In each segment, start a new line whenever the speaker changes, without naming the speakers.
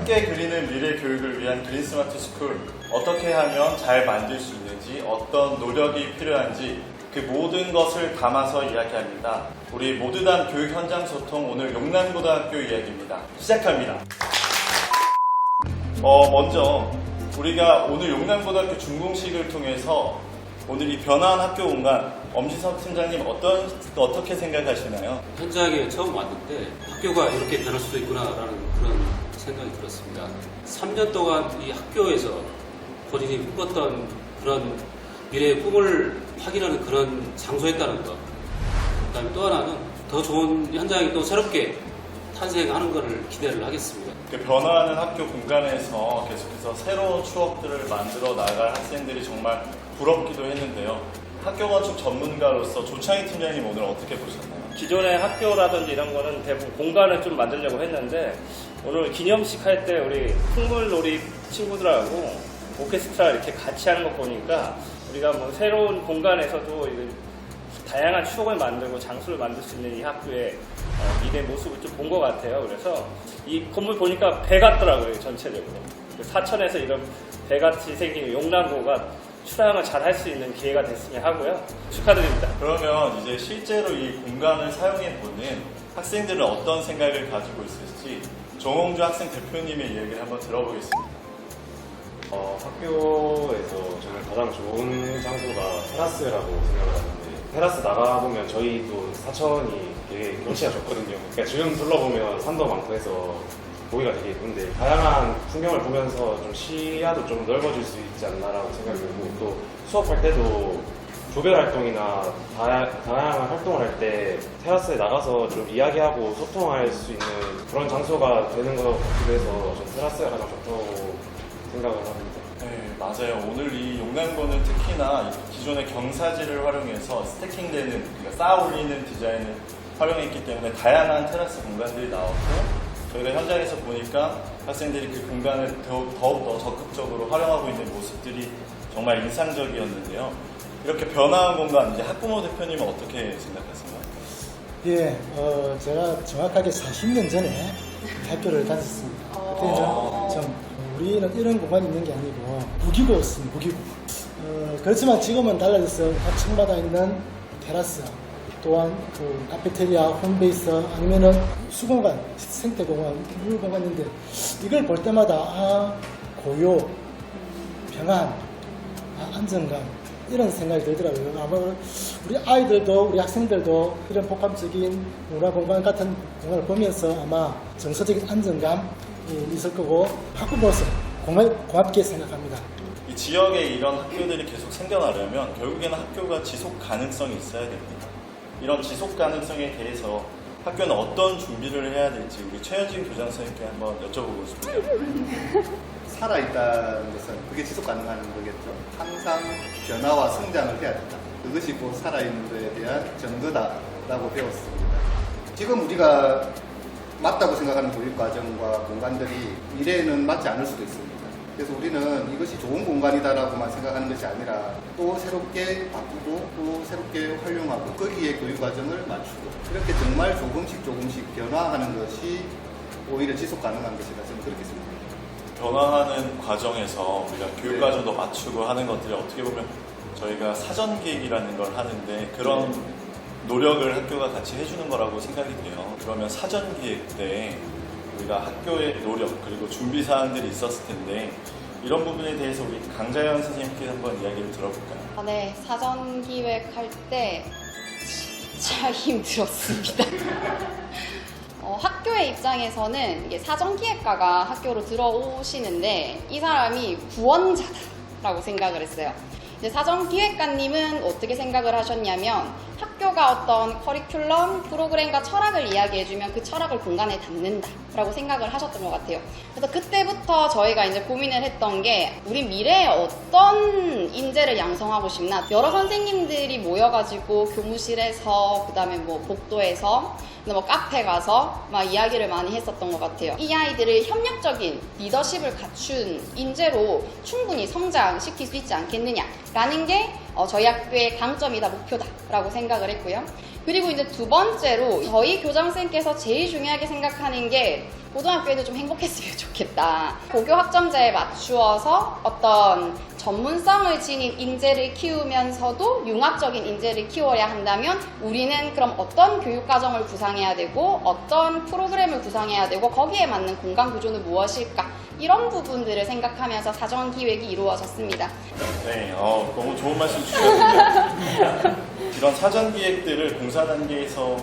함께 그리는 미래 교육을 위한 그린 스마트 스쿨, 어떻게 하면 잘 만들 수 있는지, 어떤 노력이 필요한지 그 모든 것을 담아서 이야기합니다. 우리 모두담 교육 현장 소통, 오늘 용남고등학교 이야기입니다. 시작합니다. 먼저 우리가 오늘 용남고등학교 준공식을 통해서 오늘 이 변화한 학교 공간, 엄지석 팀장님 어떻게 생각하시나요?
현장에 처음 왔는데 학교가 이렇게 변할 수도 있구나라는 그런 생각이 들었습니다. 3년 동안 이 학교에서 본인이 꿈꿨던 그런 미래의 꿈을 확인하는 그런 장소였다는 것. 그다음에 또 하나는 더 좋은 현장이 또 새롭게 탄생하는 것을 기대를 하겠습니다.
변화하는 학교 공간에서 계속해서 새로운 추억들을 만들어 나갈 학생들이 정말 부럽기도 했는데요. 학교 건축 전문가로서 조창희 팀장님 오늘 어떻게 보셨나요?
기존의 학교라든지 이런 거는 대부분 공간을 좀 만들려고 했는데 오늘 기념식 할 때 우리 풍물놀이 친구들하고 오케스트라 이렇게 같이 하는 거 보니까 우리가 뭐 새로운 공간에서도 다양한 추억을 만들고 장소를 만들 수 있는 이 학교의 미래 모습을 좀 본 것 같아요. 그래서 이 건물 보니까 배 같더라고요, 전체적으로. 사천에서 이런 배같이 생긴 용남고가 출항을 잘 할 수 있는 기회가 됐으면 하고요. 축하드립니다.
그러면 이제 실제로 이 공간을 사용해보는 학생들은 어떤 생각을 가지고 있을지 정홍주 학생 대표님의 이야기를 한번 들어보겠습니다.
학교에서 저는 가장 좋은 장소가 테라스라고 생각을 하는데, 테라스 나가보면 저희도 사천이 되게 경치가 좋거든요. 그러니까 주변 둘러보면 산도 많고 해서 보기가 되게 예쁜데, 다양한 풍경을 보면서 좀 시야도 좀 넓어질 수 있지 않나라고 생각이 들고, 또 수업할 때도 조별 활동이나 다양한 활동을 할 때 테라스에 나가서 좀 이야기하고 소통할 수 있는 그런 장소가 되는 것 같기도 해서 전 테라스가 가장 좋다고 생각을 합니다.
네, 맞아요. 오늘 이 용남고는 특히나 기존의 경사지를 활용해서 스태킹되는, 그러니까 쌓아 올리는 디자인을 활용했기 때문에 다양한 테라스 공간들이 나왔고, 저희가 현장에서 보니까 학생들이 그 공간을 더욱더 적극적으로 활용하고 있는 모습들이 정말 인상적이었는데요. 이렇게 변화한 공간, 이제 학부모 대표님은 어떻게 생각하세요?
예, 제가 정확하게 40년 전에 학교를 다녔습니다. 그때는 좀 우리는 이런 공간이 있는 게 아니고 무기고였습니다. 무기고. 그렇지만 지금은 달라져서 각 층마다 있는 테라스, 또한 그 카페테리아, 홈베이스, 아니면은 수공간, 생태공간, 물공간인데 이걸 볼 때마다 고요, 평안, 안정감 이런 생각이 들더라고요. 아마 우리 아이들도, 우리 학생들도 이런 복합적인 문화공간 같은 공간을 보면서 아마 정서적인 안정감이 있을 거고, 학부모로서 고맙게 생각합니다.
이 지역에 이런 학교들이 계속 생겨나려면 결국에는 학교가 지속 가능성이 있어야 됩니다. 이런 지속 가능성에 대해서 학교는 어떤 준비를 해야 될지 우리 최현진 교장 선생님께 한번 여쭤보고 싶습니다.
살아있다는 것은 그게 지속 가능한 거겠죠. 항상 변화와 성장을 해야 된다. 그것이 곧 살아있는 것에 대한 증거다라고 배웠습니다. 지금 우리가 맞다고 생각하는 교육과정과 공간들이 미래에는 맞지 않을 수도 있습니다. 그래서 우리는 이것이 좋은 공간이다라고만 생각하는 것이 아니라 또 새롭게 바꾸고 또 새롭게 활용하고 거기에 교육과정을 맞추고 이렇게 정말 조금씩 변화하는 것이 오히려 지속 가능한 것이다. 저는 그렇게 생각합니다.
변화하는 과정에서 우리가 교육과정도 맞추고 하는 것들이 어떻게 보면 저희가 사전기획이라는 걸 하는데 그런 노력을 학교가 같이 해주는 거라고 생각이 돼요. 그러면 사전기획 때 우리가 학교의 노력 그리고 준비사항들이 있었을 텐데 이런 부분에 대해서 우리 강자연 선생님께 한번 이야기를 들어볼까요?
네, 사전 기획할 때 진짜 힘들었습니다. 학교의 입장에서는 이게 사전 기획과가 학교로 들어오시는데 이 사람이 구원자다라고 생각을 했어요. 이제 사전 기획관님은 어떻게 생각을 하셨냐면 학교가 어떤 커리큘럼, 프로그램과 철학을 이야기해주면 그 철학을 공간에 담는다라고 생각을 하셨던 것 같아요. 그래서 그때부터 저희가 이제 고민을 했던 게 우리 미래에 어떤 인재를 양성하고 싶나, 여러 선생님들이 모여가지고 교무실에서 그다음에 뭐 복도에서 뭐 카페 가서 막 이야기를 많이 했었던 것 같아요. 이 아이들을 협력적인 리더십을 갖춘 인재로 충분히 성장시킬 수 있지 않겠느냐라는 게 저희 학교의 강점이다, 목표다라고 생각을 했고요. 그리고 이제 두 번째로 저희 교장선생님께서 제일 중요하게 생각하는 게 고등학교에도 좀 행복했으면 좋겠다. 고교 학점제에 맞추어서 어떤 전문성을 지닌 인재를 키우면서도 융합적인 인재를 키워야 한다면 우리는 그럼 어떤 교육과정을 구상해야 되고 어떤 프로그램을 구상해야 되고 거기에 맞는 공간 구조는 무엇일까? 이런 부분들을 생각하면서 사전 기획이 이루어졌습니다.
네, 너무 좋은 말씀 주셨는데 이런 사전 기획들을 공사 단계에서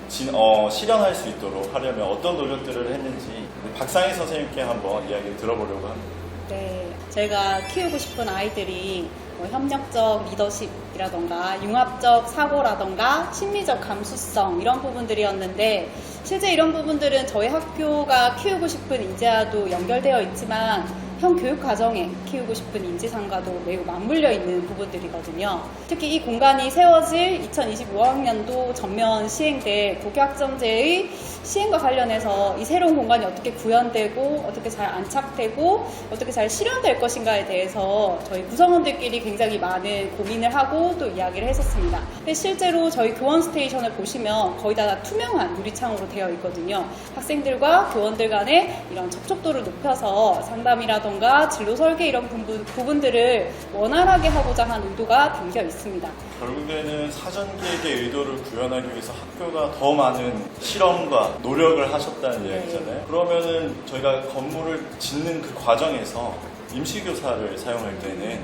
실현할 수 있도록 하려면 어떤 노력들을 했는지 박상희 선생님께 한번 이야기를 들어보려고 합니다.
네, 저희가 키우고 싶은 아이들이 뭐 협력적 리더십이라던가 융합적 사고라던가 심리적 감수성 이런 부분들이었는데 실제 이런 부분들은 저희 학교가 키우고 싶은 인재와도 연결되어 있지만 현 교육 과정에 키우고 싶은 인지상과도 매우 맞물려 있는 부분들이거든요. 특히 이 공간이 세워질 2025학년도 전면 시행될 고교학점제의 시행과 관련해서 이 새로운 공간이 어떻게 구현되고 어떻게 잘 안착되고 어떻게 잘 실현될 것인가에 대해서 저희 구성원들끼리 굉장히 많은 고민을 하고 또 이야기를 했었습니다. 근데 실제로 저희 교원 스테이션을 보시면 거의 다 투명한 유리창으로 되어 있거든요. 학생들과 교원들 간의 이런 접촉도를 높여서 상담이라든가 진로 설계 이런 부분들을 원활하게 하고자 한 의도가 담겨 있습니다.
결국에는 사전 기획의 의도를 구현하기 위해서 학교가 더 많은 실험과 노력을 하셨다는 이야기잖아요. 그러면은 저희가 건물을 짓는 그 과정에서 임시교사를 사용할 때는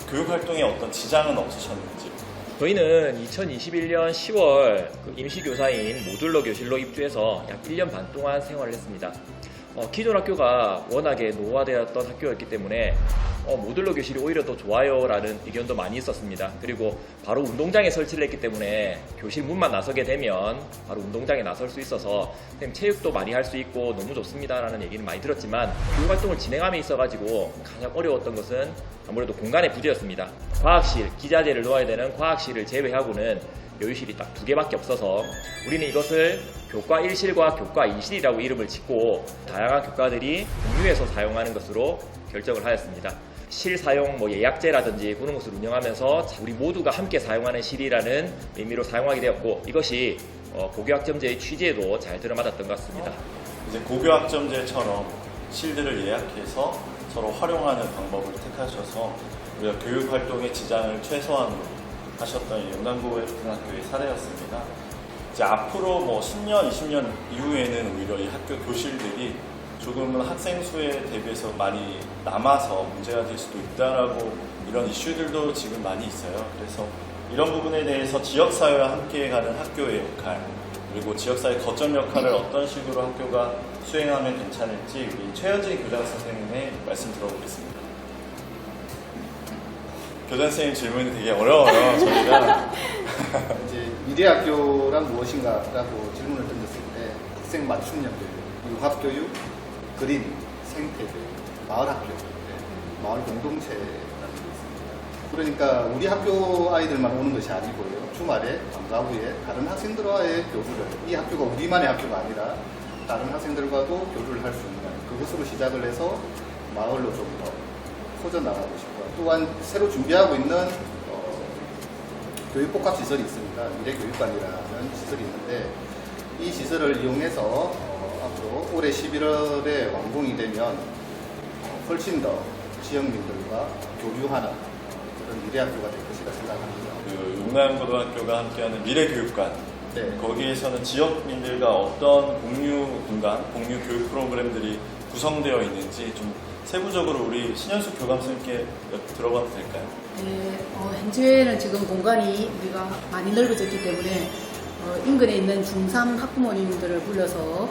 교육활동에 어떤 지장은 없으셨는지?
저희는 2021년 10월 그 임시교사인 모듈러 교실로 입주해서 약 1년 반 동안 생활을 했습니다. 기존 학교가 워낙에 노후화되었던 학교였기 때문에 모듈러 교실이 오히려 더 좋아요 라는 의견도 많이 있었습니다. 그리고 바로 운동장에 설치를 했기 때문에 교실 문만 나서게 되면 바로 운동장에 나설 수 있어서 체육도 많이 할 수 있고 너무 좋습니다 라는 얘기는 많이 들었지만 교육활동을 진행함에 있어가지고 가장 어려웠던 것은 아무래도 공간의 부재였습니다. 과학실, 기자재를 놓아야 되는 과학실을 제외하고는 여유실이 딱 2개밖에 없어서 우리는 이것을 교과 1실과 교과 2실이라고 이름을 짓고 다양한 교과들이 공유해서 사용하는 것으로 결정을 하였습니다. 실 사용 예약제라든지 그런 것을 운영하면서 우리 모두가 함께 사용하는 실이라는 의미로 사용하게 되었고 이것이 고교학점제의 취지에도 잘 들어맞았던 것 같습니다.
이제 고교학점제처럼 실들을 예약해서 서로 활용하는 방법을 택하셔서 우리가 교육활동의 지장을 최소한으로 하셨던 용산고등학교의 사례였습니다. 이제 앞으로 10년, 20년 이후에는 오히려 이 학교 교실들이 조금은 학생 수에 대비해서 많이 남아서 문제가 될 수도 있다라고 이런 이슈들도 지금 많이 있어요. 그래서 이런 부분에 대해서 지역사회와 함께 가는 학교의 역할, 그리고 지역사회 거점 역할을 어떤 식으로 학교가 수행하면 괜찮을지 우리 최현진 교장 선생님의 말씀 들어보겠습니다. 교장 선생님 질문이 되게 어려워요, 저희가.
이제 미래학교란 무엇인가라고 질문을 던졌을 때 학생 맞춤형들, 융합교육, 그림, 생태교육, 마을학교, 마을 공동체라는 게 있습니다. 그러니까 우리 학교 아이들만 오는 것이 아니고요. 주말에 방과 후에 다른 학생들과의 교류를, 이 학교가 우리만의 학교가 아니라 다른 학생들과도 교류를 할 수 있는 그것으로 시작을 해서 마을로 좀 더 퍼져나가고 싶어요. 또한 새로 준비하고 있는 교육복합시설이 있습니다. 미래교육관이라는 시설이 있는데 이 시설을 이용해서 앞으로 올해 11월에 완공이 되면 훨씬 더 지역민들과 교류하는 그런 미래학교가 될 것이라 생각합니다.
그 용남고등학교가 함께하는 미래교육관,
네.
거기에서는 지역민들과 어떤 공유 공간, 공유 교육 프로그램들이 구성되어 있는지 좀 세부적으로 우리 신현숙 교감선생님께 들어봐도 될까요?
네, 현재는 지금 공간이 우리가 많이 넓어졌기 때문에 인근에 있는 중3 학부모님들을 불러서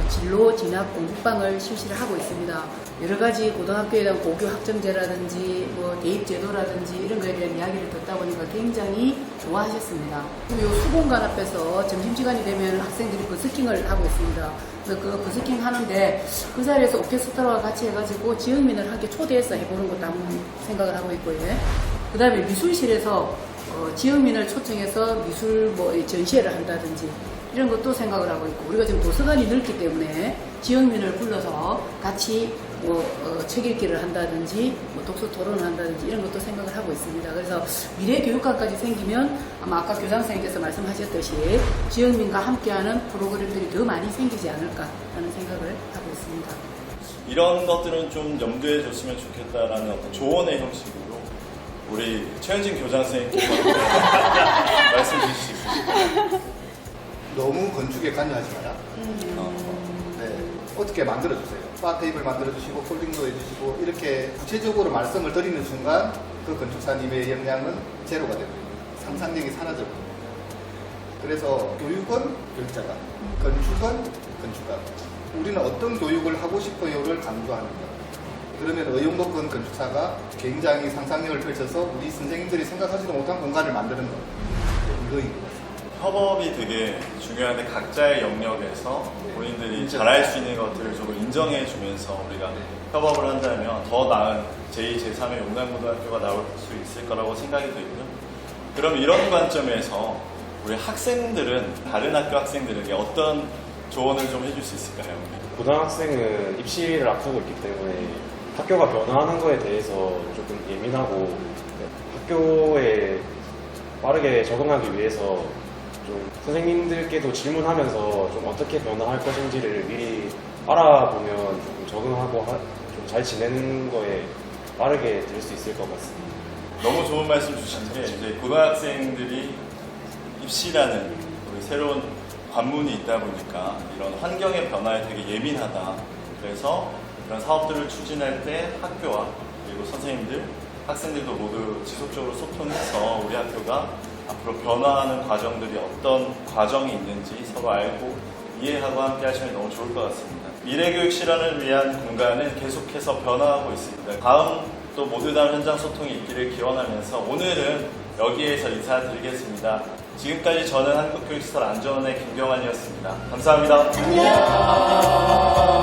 진로 진학 공부방을 실시를 하고 있습니다. 여러 가지 고등학교에 대한 고교 학점제라든지 대입 제도라든지 이런 거에 대한 이야기를 듣다 보니까 굉장히 좋아하셨습니다. 그리고 수공간 앞에서 점심시간이 되면 학생들이 버스킹을 하고 있습니다. 그래서 그 버스킹 하는데 그 자리에서 오케스트라와 같이 해가지고 지역민을 함께 초대해서 해보는 것도 한번 생각을 하고 있고요. 그 다음에 미술실에서 지역민을 초청해서 미술 전시회를 한다든지 이런 것도 생각을 하고 있고, 우리가 지금 도서관이 넓기 때문에 지역민을 불러서 같이 책 읽기를 한다든지 독서 토론을 한다든지 이런 것도 생각을 하고 있습니다. 그래서 미래 교육관까지 생기면 아마 아까 교장 선생님께서 말씀하셨듯이 지역민과 함께하는 프로그램들이 더 많이 생기지 않을까라는 생각을 하고 있습니다.
이런 것들은 좀 염두에 줬으면 좋겠다라는 어떤 조언의 형식으로 우리 최현진 교장 선생님께서 말씀 주실 수 있습니다.
너무 건축에 관여하지 마라. 네, 어떻게 만들어주세요. 바 테이블 만들어주시고 폴딩도 해주시고 이렇게 구체적으로 말씀을 드리는 순간 그 건축사님의 역량은 제로가 됩니다. 상상력이 사라져버립니다. 그래서 교육은 교육자가, 건축은 건축가. 우리는 어떤 교육을 하고 싶어요를 강조하는 것. 그러면 의욕 높은 건축사가 굉장히 상상력을 펼쳐서 우리 선생님들이 생각하지도 못한 공간을 만드는 것. 이거인 것 같습니다.
협업이 되게 중요한데 각자의 영역에서 본인들이 잘할 수 있는 것들을 조금 인정해주면서 우리가 협업을 한다면 더 나은 제2, 제3의 용남고등학교가 나올 수 있을 거라고 생각이 되고요. 그럼 이런 관점에서 우리 학생들은, 다른 학교 학생들에게 어떤 조언을 좀 해줄 수 있을까요?
고등학생은 입시를 앞두고 있기 때문에 학교가 변화하는 거에 대해서 조금 예민하고 학교에 빠르게 적응하기 위해서 좀 선생님들께도 질문하면서 좀 어떻게 변화할 것인지를 미리 알아보면 조금 적응하고 좀 잘 지내는 거에 빠르게 될 수 있을 것 같습니다.
너무 좋은 말씀 주신 게 이제 고등학생들이 입시라는 우리 새로운 관문이 있다 보니까 이런 환경의 변화에 되게 예민하다. 그래서 이런 사업들을 추진할 때 학교와 그리고 선생님들, 학생들도 모두 지속적으로 소통해서 우리 학교가 앞으로 변화하는 과정들이 어떤 과정이 있는지 서로 알고 이해하고 함께 하시면 너무 좋을 것 같습니다. 미래교육 실현을 위한 공간은 계속해서 변화하고 있습니다. 다음 또 모두 다른 현장 소통이 있기를 기원하면서 오늘은 여기에서 인사드리겠습니다. 지금까지 저는 한국교육시설 안전원의 김경환이었습니다. 감사합니다. 안녕.